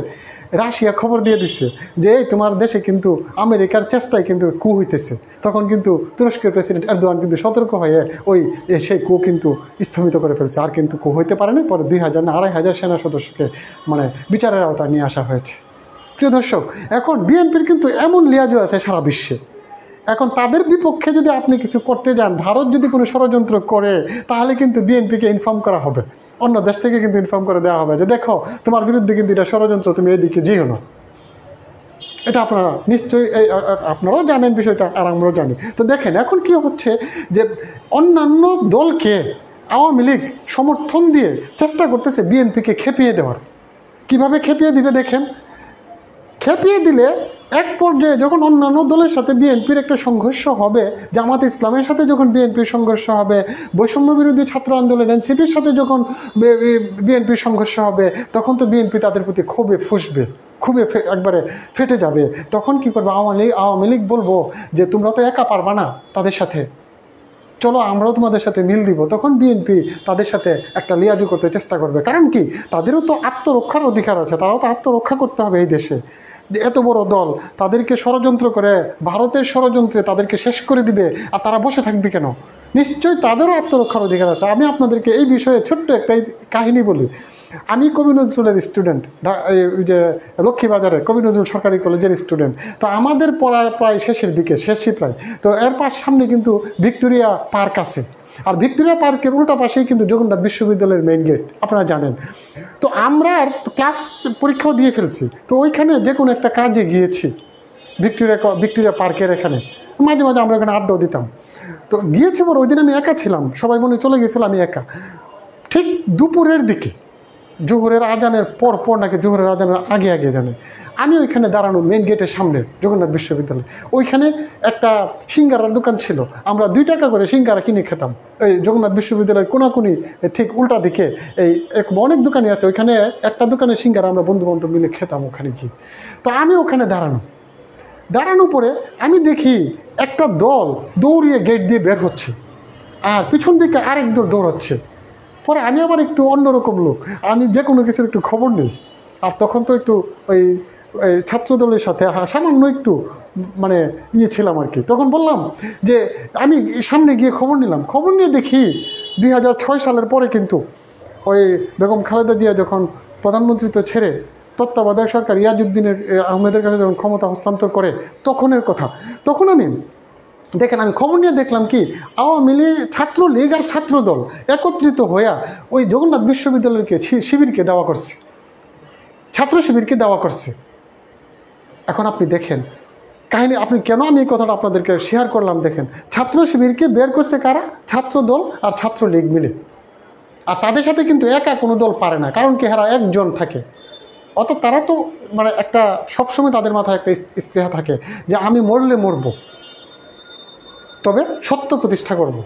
রাশিয়া খবর দিয়ে দিচ্ছে যে এই তোমার দেশে কিন্তু আমেরিকার চেষ্টায় কিন্তু কু হইতেছে। তখন কিন্তু তুরস্কের প্রেসিডেন্ট এরদোয়ান কিন্তু সতর্ক হয়ে সেই কু কিন্তু স্থগিত করে ফেলছে, আর কিন্তু কু হইতে পারেনি। পরে 2000 না 2500 সেনা সদস্যকে মানে বিচারের আওতায় নিয়ে আসা হয়েছে। প্রিয় দর্শক, এখন বিএনপির কিন্তু এমন লিয়াজও আছে সারা বিশ্বে। এখন তাদের বিপক্ষে যদি আপনি কিছু করতে যান, ভারত যদি কোনো ষড়যন্ত্র করে, তাহলে কিন্তু বিএনপিকে ইনফর্ম করা হবে, অন্য দেশ থেকে কিন্তু ইনফর্ম করে দেওয়া হবে যে দেখো তোমার বিরুদ্ধে কিন্তু এটা ষড়যন্ত্র, তুমি এদিকে যেও না। এটা আপনারা নিশ্চয়ই আপনারাও জানেন বিষয়টা, আর আমরাও জানি। তো দেখেন এখন কি হচ্ছে, যে অন্যান্য দলকে আওয়ামী লীগ সমর্থন দিয়ে চেষ্টা করতেছে বিএনপিকে খেপিয়ে দেওয়ার। কিভাবে খেপিয়ে দিবে দেখেন, খেপিয়ে দিলে এক পর্যায়ে যখন অন্যান্য দলের সাথে বিএনপির একটা সংঘর্ষ হবে, জামাত ইসলামের সাথে যখন বিএনপির সংঘর্ষ হবে, বৈষম্য বিরোধী ছাত্র আন্দোলন এনসিপির সাথে যখন বিএনপির সংঘর্ষ হবে, তখন তো বিএনপি তাদের প্রতি ক্ষোভে ফুসবে, খুবই একবারে ফেটে যাবে। তখন কি করবে আওয়ামী লীগ বলবো যে তোমরা তো একা পারবা না তাদের সাথে, চলো আমরাও তোমাদের সাথে মিল দিব, তখন বিএনপি তাদের সাথে একটা লিয়াজু করতে চেষ্টা করবে। কারণ কি, তাদেরও তো আত্মরক্ষার অধিকার আছে, তারাও তো আত্মরক্ষা করতে হবে এই দেশে। এত বড় দল তাদেরকে ষড়যন্ত্র করে, ভারতের ষড়যন্ত্রে তাদেরকে শেষ করে দিবে, আর তারা বসে থাকবে কেন? নিশ্চয়ই তাদেরও আত্মরক্ষার অধিকার আছে। আমি আপনাদেরকে এই বিষয়ে ছোট্ট একটা কাহিনী বলি। আমি কবি নজরুলের স্টুডেন্ট, যে লক্ষ্মীবাজারে কবি নজরুল সরকারি কলেজের স্টুডেন্ট। তো আমাদের পড়া প্রায় শেষের দিকে, শেষই প্রায়। তো এর সামনে কিন্তু ভিক্টোরিয়া পার্ক আছে, আর ভিক্টোরিয়া পার্কের উল্টা পাশেই কিন্তু জগন্নাথ বিশ্ববিদ্যালয়ের মেইন গেট, আপনারা জানেন। তো আমরা ক্লাস পরীক্ষাও দিয়ে ফেলছি, তো ওইখানে যে কোনো একটা কাজে গিয়েছি ভিক্টোরিয়া পার্কের এখানে। মাঝে মাঝে আমরা ওখানে আড্ডাও দিতাম। তো গিয়েছি বড়, ওই দিন আমি একা ছিলাম, সবাই মনে চলে গিয়েছিল, আমি একা। ঠিক দুপুরের দিকে, জোহরের আজানের পর নাকি জোহরের আজানের আগে জানে, আমি ওইখানে দাঁড়ানো মেন গেটের সামনে জগন্নাথ বিশ্ববিদ্যালয়। ওইখানে একটা সিঙ্গারার দোকান ছিল, আমরা 2 টাকা করে সিঙ্গারা কিনে খেতাম। এই জগন্নাথ বিশ্ববিদ্যালয়ের কোনাকুনি ঠিক উল্টা দিকে এই অনেক দোকানই আছে, ওইখানে একটা দোকানের সিঙ্গারা আমরা বন্ধুবান্ধব মিলে খেতাম ওখানে গিয়ে। তো আমি ওখানে দাঁড়ানো পরে আমি দেখি একটা দল দৌড়িয়ে গেট দিয়ে বের হচ্ছে, আর পিছন দিকে আরেক দল দৌড়াচ্ছে। পরে আমি আবার একটু অন্যরকম লোক, আমি যে কোনো কিছুর একটু খবর নেই। আর তখন তো একটু ওই ছাত্রদলের সাথে সামান্য একটু মানে ছিলাম আর কি। তখন বললাম যে আমি সামনে গিয়ে খবর নিলাম। খবর নিয়ে দেখি 2006 সালের পরে কিন্তু ওই বেগম খালেদা জিয়া যখন প্রধানমন্ত্রীত্ব ছেড়ে তত্ত্বাবধায়ক সরকার ইয়াজউদ্দিনের আহমেদের কাছে যখন ক্ষমতা হস্তান্তর করে, তখনের কথা। তখন আমি খবর নিয়ে দেখলাম কি, আওয়ামী লীগ, ছাত্রলীগ আর ছাত্রদল একত্রিত হইয়া ওই জগন্নাথ বিশ্ববিদ্যালয়কে শিবিরকে দেওয়া করছে, ছাত্র শিবিরকে দেওয়া করছে। এখন আপনি দেখেন কাহিনী, আপনি কেন আমি এই কথাটা আপনাদেরকে শেয়ার করলাম, দেখেন ছাত্র শিবিরকে বের করছে কারা? ছাত্রদল আর ছাত্রলীগ মিলে। আর তাদের সাথে কিন্তু একা কোনো দল পারে না, কারণ কি, হারা একজন থাকে। অর্থাৎ তারা তো মানে একটা সবসময় তাদের মাথায় একটা স্পৃহা থাকে যে আমি মরলে মরবো, তবে সত্য প্রতিষ্ঠা করব,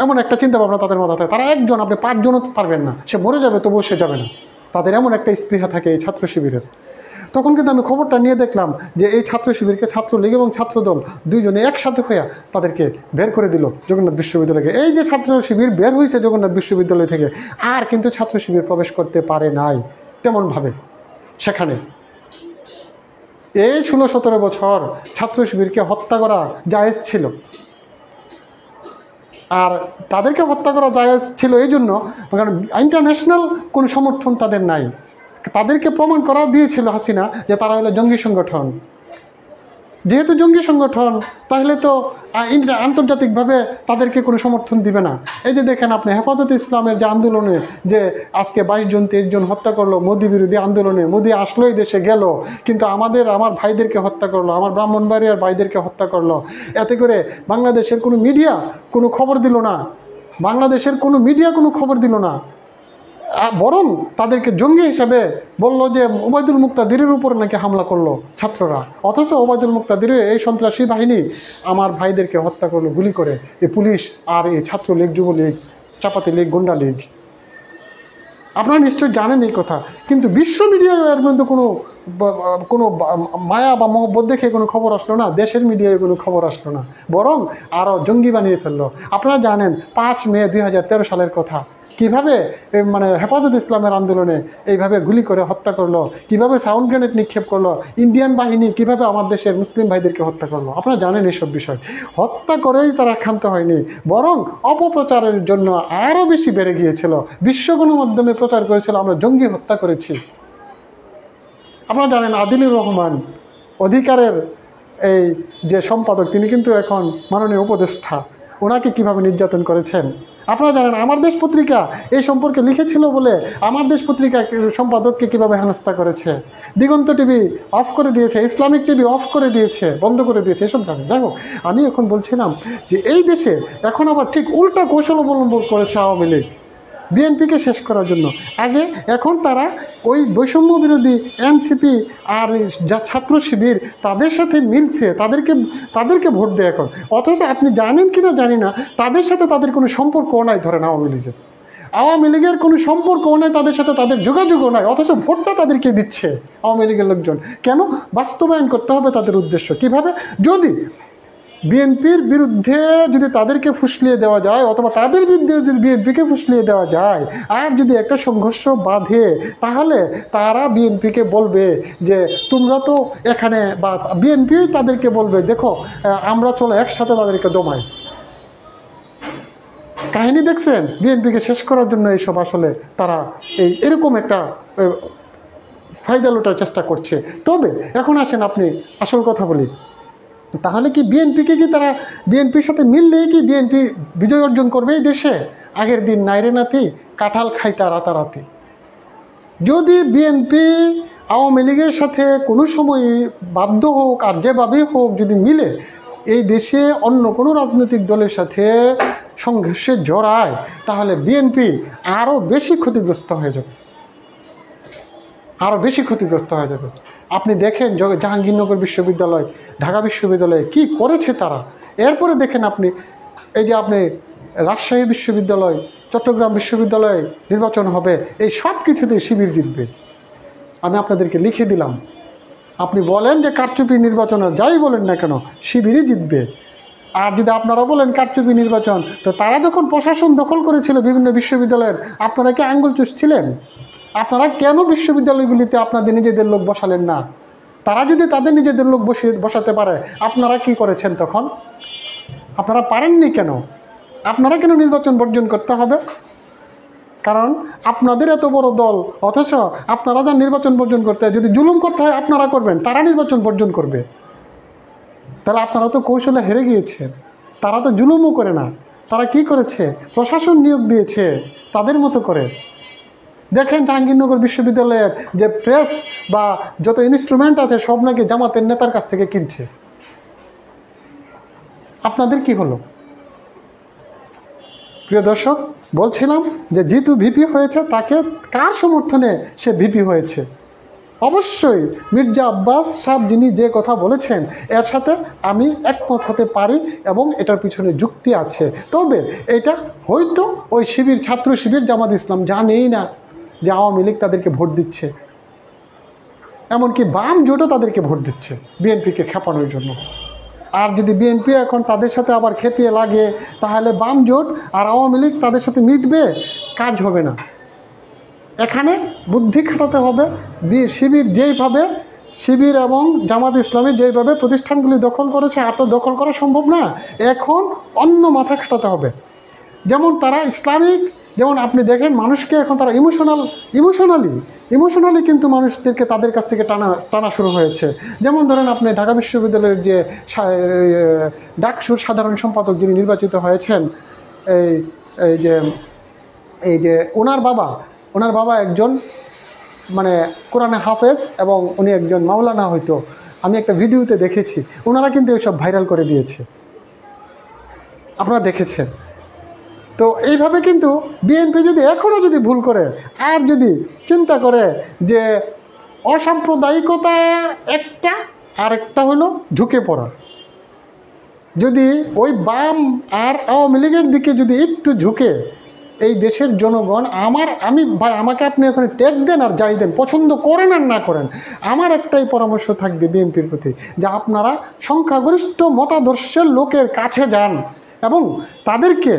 এমন একটা চিন্তা ভাবনা তাদের মাথায় থাকে। তারা একজন, আপনি 5 জনও পারবেন না, সে মরে যাবে তবুও সে যাবে না। তাদের এমন একটা স্পৃহা থাকে এই ছাত্র শিবিরের। তখন কিন্তু আমি খবরটা নিয়ে দেখলাম যে এই ছাত্র শিবিরকে ছাত্রলীগ এবং ছাত্রদল দুইজনে একসাথে হইয়া তাদেরকে বের করে দিল জগন্নাথ বিশ্ববিদ্যালয়কে। এই যে ছাত্র শিবির বের হয়েছে জগন্নাথ বিশ্ববিদ্যালয় থেকে, আর কিন্তু ছাত্র শিবির প্রবেশ করতে পারে নাই তেমনভাবে সেখানে। এই 16-17 বছর ছাত্র শিবিরকে হত্যা করা জায়েজ ছিল, আর তাদেরকে হত্যা করা জায়েজ ছিল এই জন্য কারণ ইন্টারন্যাশনাল কোনো সমর্থন তাদের নাই। তাদেরকে প্রমাণ করা দিয়েছিল হাসিনা যে তারা হলো জঙ্গি সংগঠন। যেহেতু জঙ্গি সংগঠন, তাহলে তো আন্তর্জাতিকভাবে তাদেরকে কোনো সমর্থন দিবে না। এই যে দেখেন আপনি হেফাজতে ইসলামের যে আন্দোলনে যে আজকে 22 জন 23 জন হত্যা করলো, মোদি বিরোধী আন্দোলনে, মোদি আসলোই দেশে গেল, কিন্তু আমার ভাইদেরকে হত্যা করলো, আমার ব্রাহ্মণবাড়িয়ার ভাইদেরকে হত্যা করলো। এতে করে বাংলাদেশের কোনো মিডিয়া কোনো খবর দিল না, বাংলাদেশের কোনো মিডিয়া কোনো খবর দিল না, বরং তাদেরকে জঙ্গি হিসাবে বললো যে ওবায়দুল মুক্তাদিরের উপর নাকি হামলা করলো ছাত্ররা। অথচ ওবায়দুল মুক্তাদিরের এই সন্ত্রাসী বাহিনী আমার ভাইদেরকে হত্যা করলো গুলি করে, এই পুলিশ আর এই ছাত্রলীগ, যুবলীগ, চাপাতি লীগ, গুন্ডা লীগ। আপনারা নিশ্চয়ই জানেন এই কথা, কিন্তু বিশ্ব মিডিয়ায় এর মধ্যে কোনো মায়া বা মহব্বত দেখে কোনো খবর আসলো না, দেশের মিডিয়ায় কোনো খবর আসলো না, বরং আরও জঙ্গি বানিয়ে ফেললো। আপনারা জানেন 5 মে 2013 সালের কথা, কিভাবে মানে হেফাজত ইসলামের আন্দোলনে এইভাবে গুলি করে হত্যা করলো, কিভাবে সাউন্ড গ্রেনেড নিক্ষেপ করলো, ইন্ডিয়ান বাহিনী কিভাবে আমার দেশের মুসলিম ভাইদেরকে হত্যা করলো। আপনারা জানেন এইসব বিষয়। হত্যা করেই তারা ক্ষান্ত হয়নি, বরং অপপ্রচারের জন্য আরও বেশি বেড়ে গিয়েছিল। বিশ্ব গণমাধ্যমে প্রচার করেছিল আমরা জঙ্গি হত্যা করেছি। আপনারা জানেন আদিলুর রহমান অধিকারের এই যে সম্পাদক, তিনি কিন্তু এখন মাননীয় উপদেষ্টা, ওনাকে কিভাবে নির্যাতন করেছেন আপনারা জানেন। আমার দেশ পত্রিকা এই সম্পর্কে লিখেছিল বলে আমার দেশ পত্রিকা সম্পাদককে কিভাবে হেনস্থা করেছে, দিগন্ত টিভি অফ করে দিয়েছে, ইসলামিক টিভি অফ করে দিয়েছে, বন্ধ করে দিয়েছে, এসব জানেন। যাই হোক, আমি এখন বলছিলাম যে এই দেশে এখন আবার ঠিক উল্টা কৌশল অবলম্বন করেছে আওয়ামী লীগ বিএনপিকে শেষ করার জন্য। এখন তারা ওই বৈষম্য বিরোধী এনসিপি আর যা ছাত্র শিবির তাদের সাথে মিলছে, তাদেরকে ভোট দেয় এখন। অথচ আপনি জানেন কি না জানি না, তাদের সাথে তাদের কোনো সম্পর্কও নাই। ধরেন আওয়ামী লীগের কোনো সম্পর্কও নাই তাদের সাথে, তাদের যোগাযোগও নাই, অথচ ভোটটা তাদেরকে দিচ্ছে আওয়ামী লীগের লোকজন। কেন? বাস্তবায়ন করতে হবে তাদের উদ্দেশ্য। কিভাবে? যদি বিএনপির বিরুদ্ধে যদি তাদেরকে ফুসলিয়ে দেওয়া যায় অথবা তাদের বিরুদ্ধে যদি বিএনপিকে ফুসলিয়ে দেওয়া যায় আর যদি একটা সংঘর্ষ বাঁধে, তাহলে তারা বিএনপিকে বলবে যে তোমরা তো এখানে, বা বিএনপি তাদেরকে বলবে দেখো আমরা চলো একসাথে তাদেরকে দমাই। কাহিনী দেখছেন? বিএনপিকে শেষ করার জন্য এইসব আসলে তারা এরকম একটা ফায়দা লোটার চেষ্টা করছে। তবে এখন আসেন আপনি আসল কথা বলি, তাহলে কি বিএনপিকে কি তারা বিএনপির সাথে মিললেই কি বিএনপি বিজয় অর্জন করবে এই দেশে? আগের দিন নাইরে নাতি কাঁঠাল খাইতা রাতারাতি। যদি বিএনপি আওয়ামী লীগের সাথে কোনো সময় বাধ্য হোক আর যেভাবেই হোক যদি মিলে এই দেশে অন্য কোনো রাজনৈতিক দলের সাথে সংঘর্ষে জড়ায়, তাহলে বিএনপি আরও বেশি ক্ষতিগ্রস্ত হয়ে যাবে, আরও বেশি ক্ষতিগ্রস্ত হয়ে যাবে। আপনি দেখেন জাহাঙ্গীরনগর বিশ্ববিদ্যালয়, ঢাকা বিশ্ববিদ্যালয়ে কি করেছে তারা। এরপরে দেখেন আপনি এই যে আপনি রাজশাহী বিশ্ববিদ্যালয়, চট্টগ্রাম বিশ্ববিদ্যালয়ে নির্বাচন হবে, এই সব কিছুতেই শিবির জিতবে। আমি আপনাদেরকে লিখে দিলাম। আপনি বলেন যে কারচুপি নির্বাচন, যাই বলেন না কেন শিবিরই জিতবে। আর যদি আপনারা বলেন কারচুপি নির্বাচন, তো তারা যখন প্রশাসন দখল করেছিল বিভিন্ন বিশ্ববিদ্যালয়ের, আপনারা কি আঙ্গুল চুষছিলেন? আপনারা কেন বিশ্ববিদ্যালয়গুলিতে আপনাদের নিজেদের লোক বসালেন না? তারা যদি তাদের নিজেদের লোক বসাতে পারে, আপনারা কি করেছেন তখন? আপনারা পারেননি কেন? আপনারা কেন নির্বাচন বর্জন করতে হবে? কারণ আপনাদের এত বড় দল, অথচ আপনারা যা নির্বাচন বর্জন করতে হয়, যদি জুলুম করতে হয় আপনারা করবেন, তারা নির্বাচন বর্জন করবে। তাহলে আপনারা তো কৌশলে হেরে গিয়েছেন। তারা তো জুলুমও করে না, তারা কি করেছে? প্রশাসন নিয়োগ দিয়েছে তাদের মতো করে। দেখেন জাহাঙ্গীরনগর বিশ্ববিদ্যালয়ের যে প্রেস বা যত ইনস্ট্রুমেন্ট আছে সব নাকি জামাতের নেতার কাছ থেকে কিনছে। আপনাদের কি হলো? প্রিয় দর্শক, বলছিলাম যে জিতু ভিপি হয়েছে, তাকে কার সমর্থনে সে ভিপি হয়েছে? অবশ্যই মির্জা আব্বাস সাহেব যিনি যে কথা বলেছেন এর সাথে আমি একমত হতে পারি এবং এটার পিছনে যুক্তি আছে। তবে এটা হয়তো ওই শিবির, ছাত্র শিবির, জামাত ইসলাম জানেই না যে আওয়ামী লীগ তাদেরকে ভোট দিচ্ছে, এমনকি বাম জোটও তাদেরকে ভোট দিচ্ছে বিএনপিকে খেপানোর জন্য। আর যদি বিএনপি এখন তাদের সাথে আবার খেপিয়ে লাগে, তাহলে বাম জোট আর আওয়ামী লীগ তাদের সাথে মিটবে? কাজ হবে না। এখানে বুদ্ধি খাটাতে হবে। শিবির যেইভাবে, শিবির এবং জামাত ইসলামী যেইভাবে প্রতিষ্ঠানগুলি দখল করেছে, আর তো দখল করা সম্ভব না। এখন অন্য মাথা খাটাতে হবে। যেমন তারা ইসলামিক, যেমন আপনি দেখেন মানুষকে এখন তারা ইমোশনালি কিন্তু মানুষদেরকে তাদের কাছ থেকে টানা শুরু হয়েছে। যেমন ধরেন আপনি ঢাকা বিশ্ববিদ্যালয়ের যে ডাকসুর সাধারণ সম্পাদক যিনি নির্বাচিত হয়েছেন, এই যে ওনার বাবা একজন মানে কোরআনে হাফেজ এবং উনি একজন মাওলানা হয়তো, আমি একটা ভিডিওতে দেখেছি। ওনারা কিন্তু এইসব ভাইরাল করে দিয়েছে, আপনারা দেখেছেন। তো এইভাবে কিন্তু বিএনপি যদি এখনও যদি ভুল করে আর যদি চিন্তা করে যে অসাম্প্রদায়িকতা একটা, আর একটা হলো ঝুঁকে পড়া, যদি ওই বাম আর আওয়ামী লীগের দিকে যদি একটু ঝুঁকে এই দেশের জনগণ, আমাকে আপনি ওখানে ট্যাগ দেন আর যাই দেন, পছন্দ করেন আর না করেন, আমার একটাই পরামর্শ থাকবে বিএনপির প্রতি, যে আপনারা সংখ্যাগরিষ্ঠ মতাদর্শের লোকের কাছে যান এবং তাদেরকে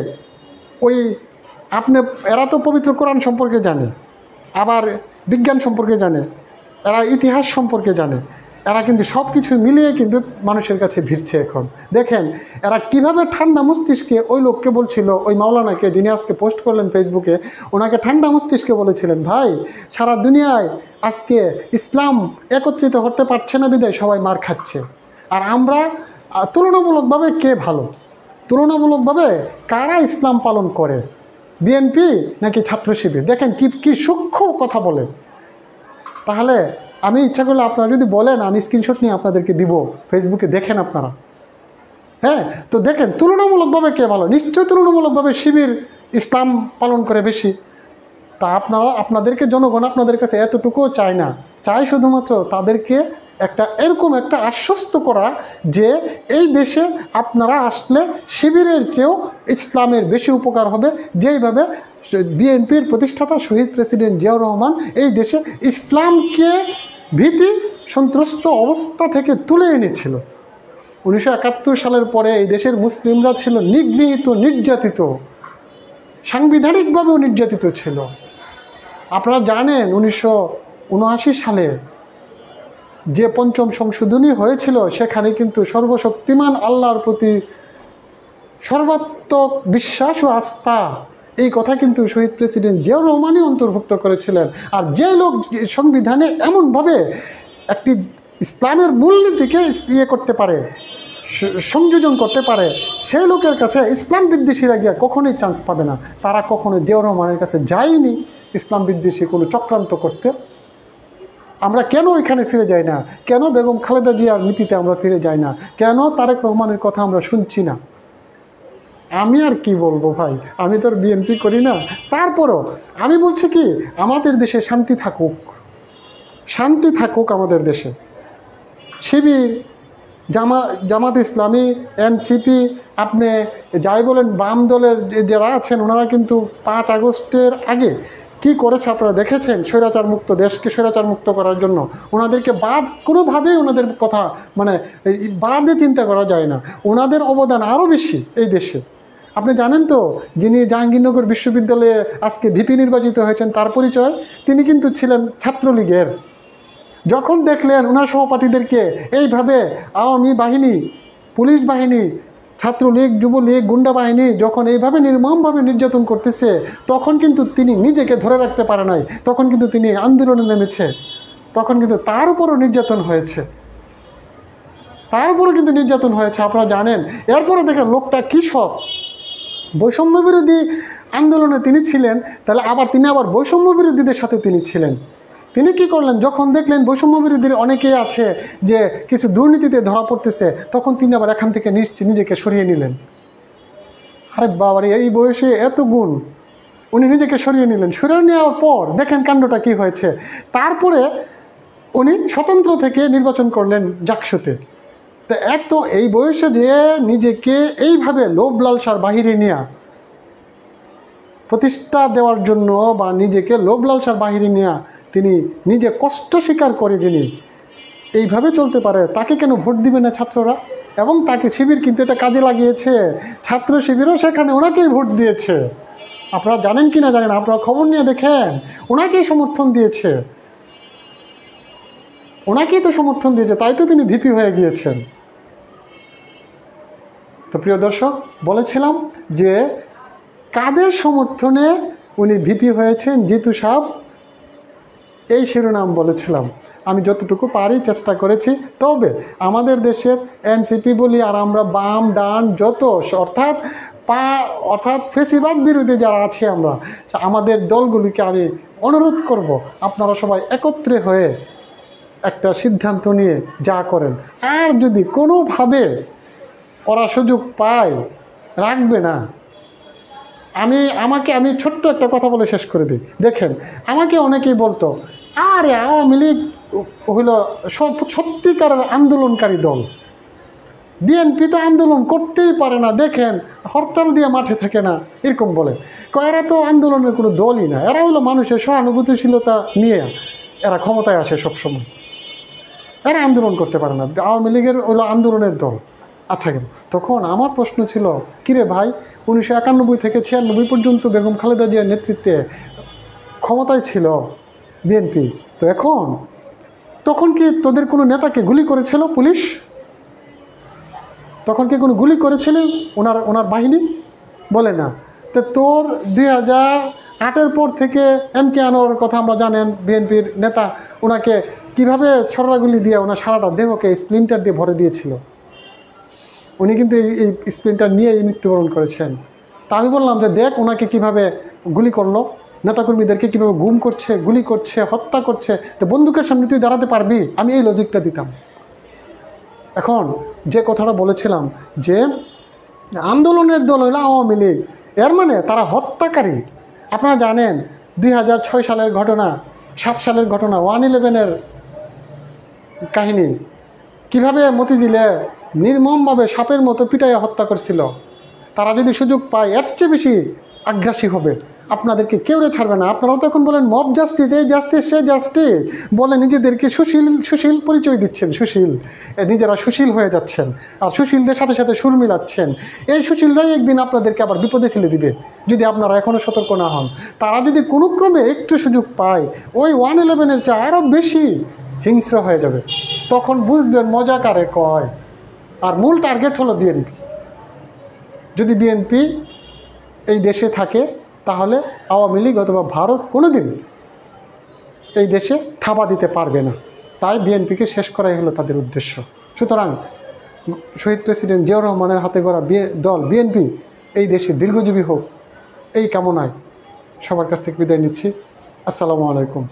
এরা তো পবিত্র কোরআন সম্পর্কে জানে, আবার বিজ্ঞান সম্পর্কে জানে, এরা ইতিহাস সম্পর্কে জানে, এরা কিন্তু সব কিছু মিলিয়ে কিন্তু মানুষের কাছে ভিড়ছে এখন। দেখেন এরা কিভাবে ঠান্ডা মস্তিষ্কে ওই লোককে বলছিল, ওই মাওলানাকে যিনি আজকে পোস্ট করলেন ফেসবুকে, ওনাকে ঠান্ডা মস্তিষ্কে বলেছিলেন, ভাই সারা দুনিয়ায় আজকে ইসলাম একত্রিত করতে পারছে না বিদায় সবাই মার খাচ্ছে, আর আমরা তুলনামূলকভাবে কে ভালো, তুলনামূলকভাবে কারা ইসলাম পালন করে, বিএনপি নাকি ছাত্র শিবির? দেখেন কি সূক্ষ্ম কথা বলে। তাহলে আমি ইচ্ছা করলে আপনারা যদি বলেন, আমি স্ক্রিনশট নিয়ে আপনাদেরকে দিব, ফেসবুকে দেখেন আপনারা। হ্যাঁ, তো দেখেন তুলনামূলকভাবে কে ভালো? নিশ্চয়ই তুলনামূলকভাবে শিবির ইসলাম পালন করে বেশি। তা আপনাদেরকে জনগণ আপনাদের কাছে এতটুকুও চায় না, চায় শুধুমাত্র তাদেরকে এরকম একটা আশ্বস্ত করা যে এই দেশে আপনারা আসলে শিবিরের চেয়েও ইসলামের বেশি উপকার হবে। যেইভাবে বিএনপির প্রতিষ্ঠাতা শহীদ প্রেসিডেন্ট জিয়াউর রহমান এই দেশে ইসলামকে ভীতি সন্ত্রস্ত অবস্থা থেকে তুলে এনেছিল, 1971 সালের পরে এই দেশের মুসলিমরা ছিল নিগৃহীত, নির্যাতিত, সাংবিধানিকভাবেও নির্যাতিত ছিল। আপনারা জানেন 1979 সালে যে পঞ্চম সংশোধনী হয়েছিল সেখানে কিন্তু সর্বশক্তিমান আল্লাহর প্রতি সর্বাত্মক বিশ্বাস ও আস্থা, এই কথা কিন্তু শহীদ প্রেসিডেন্ট জিয়াউর রহমানই অন্তর্ভুক্ত করেছিলেন। আর যে লোক সংবিধানে এমনভাবে একটি ইসলামের মূলনীতিকে করতে পারে, সংযোজন করতে পারে, সেই লোকের কাছে ইসলাম বিদ্বেষীরা গিয়া কখনোই চান্স পাবে না। তারা কখনো জিয়াউর রহমানের কাছে যায়নি ইসলাম বিদ্বেষী কোনো চক্রান্ত করতে। আমরা কেন এখানে ফিরে যাই না? কেন বেগম খালেদা জিয়ার নীতিতে আমরা ফিরে যাই না? কেন তারেক রহমানের কথা আমরা শুনছি না? আমি আর কি বলবো ভাই, আমি তো আর বিএনপি করি না। তারপরও আমি বলছি কি, আমাদের দেশে শান্তি থাকুক, শান্তি থাকুক আমাদের দেশে। শিবির, জামাত ইসলামী, এনসিপি, আপনি যাই বলেন, বাম দলের যারা আছেন ওনারা কিন্তু 5 আগস্টের আগে কি করেছে আপনারা দেখেছেন? স্বৈরাচার মুক্ত দেশকে স্বৈরাচার মুক্ত করার জন্য ওনাদেরকে কোনোভাবেই ওনাদের কথা বাদে চিন্তা করা যায় না। ওনাদের অবদান আরও বেশি এই দেশে। আপনি জানেন তো, যিনি জাহাঙ্গীরনগর বিশ্ববিদ্যালয়ে আজকে ভিপি নির্বাচিত হয়েছেন, তার পরিচয় তিনি কিন্তু ছিলেন ছাত্রলীগের। যখন দেখলেন ওনার সহপাঠীদেরকে এইভাবে আওয়ামী বাহিনী, পুলিশ বাহিনী, ছাত্রলীগ, যুবলীগ, গুন্ডা বাহিনী যখন এইভাবে নির্মমভাবে নির্যাতন করতেছে, তখন কিন্তু তিনি নিজেকে ধরে রাখতে পারে নাই। তখন কিন্তু তিনি আন্দোলনে নেমেছে। তখন কিন্তু তার উপরও নির্যাতন হয়েছে, তার উপরও কিন্তু নির্যাতন হয়েছে, আপনারা জানেন। এরপরে দেখেন লোকটা কী সৎ, বৈষম্য বিরোধী আন্দোলনে তিনি ছিলেন, তাহলে তিনি আবার বৈষম্য বিরোধীদের সাথে তিনি ছিলেন। তিনি কি করলেন, যখন দেখলেন বৈষম্য বিরোধীর অনেকেই আছে যে কিছু দুর্নীতিতে ধরা পড়তেছে, তখন তিনি আবার এখান থেকে নিজেকে সরিয়ে নিলেন। আরে বাবারে, এই বয়সে এত গুণ, উনি নিজেকে সরিয়ে নিলেন। সরিয়ে নেওয়ার পর দেখেন কাণ্ডটা কি হয়েছে। তারপরে উনি স্বতন্ত্র থেকে নির্বাচন করলেন জাকসুতে। তো এই বয়সে যে নিজেকে এইভাবে লোভ লালসার বাহিরে নিয়ে প্রতিষ্ঠা দেওয়ার জন্য, বা নিজেকে লোভ লালসার বাহিরে নিয়ে তিনি নিজে কষ্ট স্বীকার করে যিনি এইভাবে চলতে পারে, তাকে কেন ভোট দিবে না ছাত্ররা? এবং তাকে শিবির কিন্তু এটা কাজে লাগিয়েছে। ছাত্র শিবিরও সেখানে ওনাকেই ভোট দিয়েছে। আপনারা জানেন কি না জানেন, আপনারা খবর নিয়ে দেখেন, ওনাকেই সমর্থন দিয়েছে, ওনাকেই তো সমর্থন দিয়েছে, তাই তো তিনি ভিপি হয়ে গিয়েছেন। তো প্রিয় দর্শক, বলেছিলাম যে কাদের সমর্থনে উনি ভিপি হয়েছেন, জিতু সাহেব, এই শিরোনাম বলেছিলাম। আমি যতটুকু পারি চেষ্টা করেছি। তবে আমাদের দেশের এনসিপি বলি আর আমরা বাম ডান যত, অর্থাৎ ফেসিবাদ বিরোধী যারা আছি আমরা, আমাদের দলগুলিকে আমি অনুরোধ করব, আপনারা সবাই একত্রে হয়ে একটা সিদ্ধান্ত নিয়ে যা করেন। আর যদি কোনোভাবে ওরা সুযোগ পায়, রাখবে না। আমি ছোট্ট একটা কথা বলে শেষ করে দিই। দেখেন, আমাকে অনেকেই বলতো, আরে আওয়ামী লীগ হইল সত্যিকারের আন্দোলনকারী দল, বিএনপি তো আন্দোলন করতেই পারে না, দেখেন হরতাল দিয়ে মাঠে থাকে না, এরকম বলে। এরা তো আন্দোলনের কোনো দলই না, এরা হলো মানুষের সহানুভূতিশীলতা নিয়ে এরা ক্ষমতায় আসে সবসময়, এরা আন্দোলন করতে পারে না। আওয়ামী লীগের হলো আন্দোলনের দল। আচ্ছা, তখন আমার প্রশ্ন ছিল, কিরে ভাই, 1991 থেকে 96 পর্যন্ত বেগম খালেদা জিয়ার নেতৃত্বে ক্ষমতায় ছিল বিএনপি, তো তখন কি তোদের কোনো নেতাকে গুলি করেছিল পুলিশ? তখন কি কোনো গুলি করেছিল ওনার বাহিনী? বলে না। তো তোর 2008-এর পর থেকে MK আনোয়ারের কথা আমরা জানেন, বিএনপির নেতা, ওনাকে কিভাবে ছড়াগুলি দিয়ে ওনার সারাটা দেহকে স্প্লিন্টার দিয়ে ভরে দিয়েছিল। উনি কিন্তু এই স্প্লিন্টার নিয়ে মৃত্যুবরণ করেছেন। তা আমি বললাম যে দেখ ওনাকে কিভাবে গুলি করলো, নেতাকর্মীদেরকে কীভাবে গুম করছে, গুলি করছে, হত্যা করছে। তো বন্দুকের সামনে তুই দাঁড়াতে পারবি? আমি এই লজিকটা দিতাম। এখন যে কথাটা বলেছিলাম যে আন্দোলনের দল হলো আওয়ামী লীগ, এর মানে তারা হত্যাকারী। আপনারা জানেন 2006 সালের ঘটনা, 7 সালের ঘটনা, 1/11-এর কাহিনী, কিভাবে মতিঝিলে নির্মমভাবে সাপের মতো পিটাইয়া হত্যা করছিল। তারা যদি সুযোগ পায় এর চেয়ে বেশি আগ্রাসী হবে। আপনাদেরকে কেউ ছাড়বে না। আপনারাও তখন বলেন মব জাস্টিস, এই জাস্টিস সে জাস্টিস বলে নিজেদেরকে সুশীল পরিচয় দিচ্ছেন, নিজেরা সুশীল হয়ে যাচ্ছেন আর সুশীলদের সাথে সাথে সুর মিলাচ্ছেন। এই সুশীলরাই একদিন আপনাদেরকে আবার বিপদে ফেলে দিবে যদি আপনারা এখনও সতর্ক না হন। তারা যদি কোনো ক্রমে একটু সুযোগ পায় ওই 111-এর চেয়ে আরও বেশি হিংস্র হয়ে যাবে, তখন বুঝবেন মজা কারে কয়। আর মূল টার্গেট হলো বিএনপি। যদি বিএনপি এই দেশে থাকে তাহলে আওয়ামী লীগ অথবা ভারত কোনো দিন এই দেশে থাবা দিতে পারবে না। তাই বিএনপিকে শেষ করাই হলো তাদের উদ্দেশ্য। সুতরাং শহীদ প্রেসিডেন্ট জিয়াউর রহমানের হাতে গড়া দল বিএনপি এই দেশে দীর্ঘজীবী হোক, এই কামনায় সবার কাছ থেকে বিদায় নিচ্ছি। আসসালামু আলাইকুম।